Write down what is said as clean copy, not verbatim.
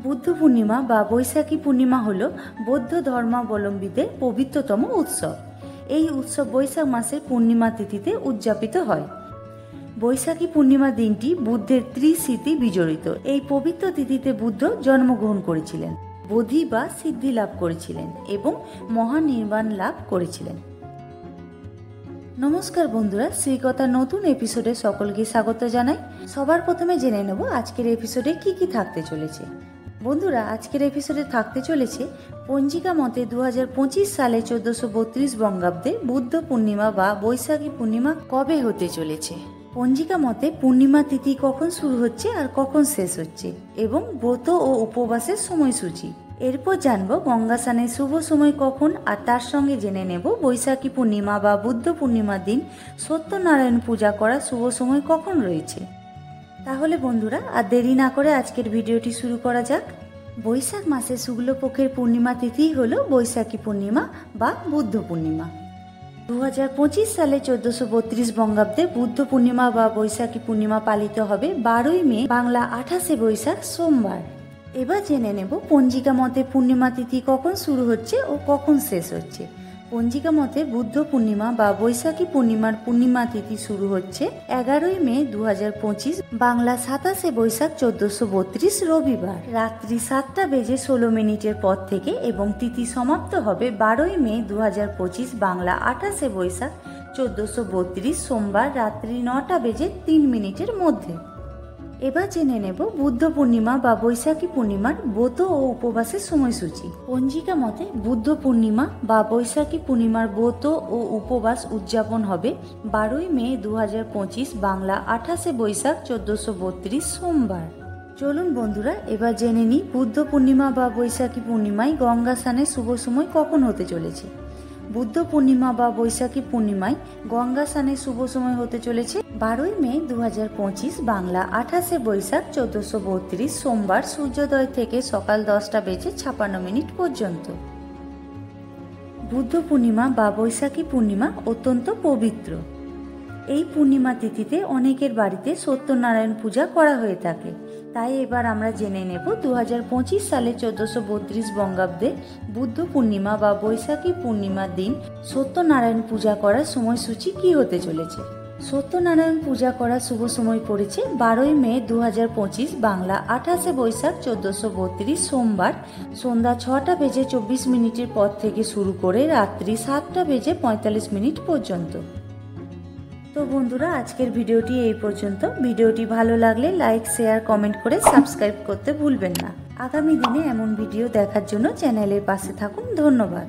বুদ্ধ পূর্ণিমা বা বৈশাখী পূর্ণিমা হল বৌদ্ধ ধর্মাবলম্বীদের পবিত্রতম উৎসব। এই উৎসব বৈশাখ মাসের পূর্ণিমা তিথিতে উদযাপিত হয়। বৈশাখী পূর্ণিমা দিনটি বুদ্ধের ত্রিস্মৃতি বিজড়িত। এই পবিত্র তিথিতে বুদ্ধ জন্মগ্রহণ করেছিলেন, বোধি বা সিদ্ধি লাভ করেছিলেন এবং মহানির্বাণ লাভ করেছিলেন। নমস্কার বন্ধুরা, শ্রীকথার নতুন এপিসোডে সকলকে স্বাগত জানাই। সবার প্রথমে জেনে নেব আজকের এপিসোডে কি কি থাকতে চলেছে। বন্ধুরা, আজকের এপিসোডে থাকতে চলেছে পঞ্জিকা মতে 2025 সালে 1432 বঙ্গাব্দে বুদ্ধ পূর্ণিমা বা বৈশাখী পূর্ণিমা কবে হতে চলেছে। পঞ্জিকা মতে পূর্ণিমা তিথি কখন শুরু হচ্ছে আর কখন শেষ হচ্ছে এবং ব্রত ও উপবাসের সময়সূচি। এরপর জানবো গঙ্গা স্নানের শুভ সময় কখন, আর তার সঙ্গে জেনে নেব বৈশাখী পূর্ণিমা বা বুদ্ধ পূর্ণিমার দিন সত্যনারায়ণ পূজা করার শুভ সময় কখন রয়েছে। তাহলে বন্ধুরা আর দেরি না করে আজকের ভিডিওটি শুরু করা যাক। বৈশাখ মাসের শুক্লপক্ষের পূর্ণিমা তিথি হলো বৈশাখী পূর্ণিমা বা বুদ্ধ পূর্ণিমা। 2025 সালে 1432 বঙ্গাব্দে বুদ্ধ পূর্ণিমা বা বৈশাখী পূর্ণিমা পালিত হবে 12ই মে, বাংলা 28শে বৈশাখ সোমবার। এবার জেনে নেব পঞ্জিকা মতে পূর্ণিমা তিথি কখন শুরু হচ্ছে ও কখন শেষ হচ্ছে। পঞ্জিকা মতে বুদ্ধ পূর্ণিমা বা বৈশাখী পূর্ণিমার পূর্ণিমা তিথি শুরু হচ্ছে 11ই মে 2025, বাংলা 27শে বৈশাখ 1432 রবিবার রাত্রি 7:16 পর থেকে এবং তিথি সমাপ্ত হবে 12ই মে 2025, বাংলা 28শে বৈশাখ 1432 সোমবার রাত্রি 9:03 মধ্যে। এবার জেনে নেব বুদ্ধ পূর্ণিমা বা বৈশাখী পূর্ণিমার ব্রত ও উপবাসের সময়সূচি। পঞ্জিকা মতে বুদ্ধ পূর্ণিমা বা বৈশাখী পূর্ণিমার ব্রত ও উপবাস উদযাপন হবে 12ই মে 2025, বাংলা 28শে বৈশাখ 1432 সোমবার। চলুন বন্ধুরা এবার জেনে নিই বুদ্ধ পূর্ণিমা বা বৈশাখী পূর্ণিমায় গঙ্গা স্নানের শুভ সময় কখন হতে চলেছে। বুদ্ধ পূর্ণিমা বা বৈশাখী পূর্ণিমায় গঙ্গা স্নানের শুভ সময় হতে চলেছে 12ই মে 2025, বাংলা 28শে বৈশাখ 1432 সোমবার সূর্যোদয় থেকে সকাল 10:56 পর্যন্ত। বুদ্ধ পূর্ণিমা বা বৈশাখী পূর্ণিমা অত্যন্ত পবিত্র। এই পূর্ণিমা তিথিতে অনেকের বাড়িতে সত্যনারায়ণ পূজা করা হয়ে থাকে। তাই এবার আমরা জেনে নেব 2025 সালে 1432 বঙ্গাব্দে বুদ্ধ পূর্ণিমা বা বৈশাখী পূর্ণিমার দিন সত্যনারায়ণ পূজা করার সময়সূচি কি হতে চলেছে। সত্যনারায়ণ পূজা করার শুভ সময় পড়েছে 12ই মে 2025, বাংলা 28শে বৈশাখ 1432 সোমবার সন্ধ্যা 6:24 পর থেকে শুরু করে রাত্রি 7:45 পর্যন্ত। তো বন্ধুরা আজকের ভিডিওটি এই পর্যন্ত। ভিডিওটি ভালো লাগলে লাইক, শেয়ার, কমেন্ট করে সাবস্ক্রাইব করতে ভুলবেন না। আগামী দিনে এমন ভিডিও দেখার জন্য চ্যানেলের পাশে থাকুন। ধন্যবাদ।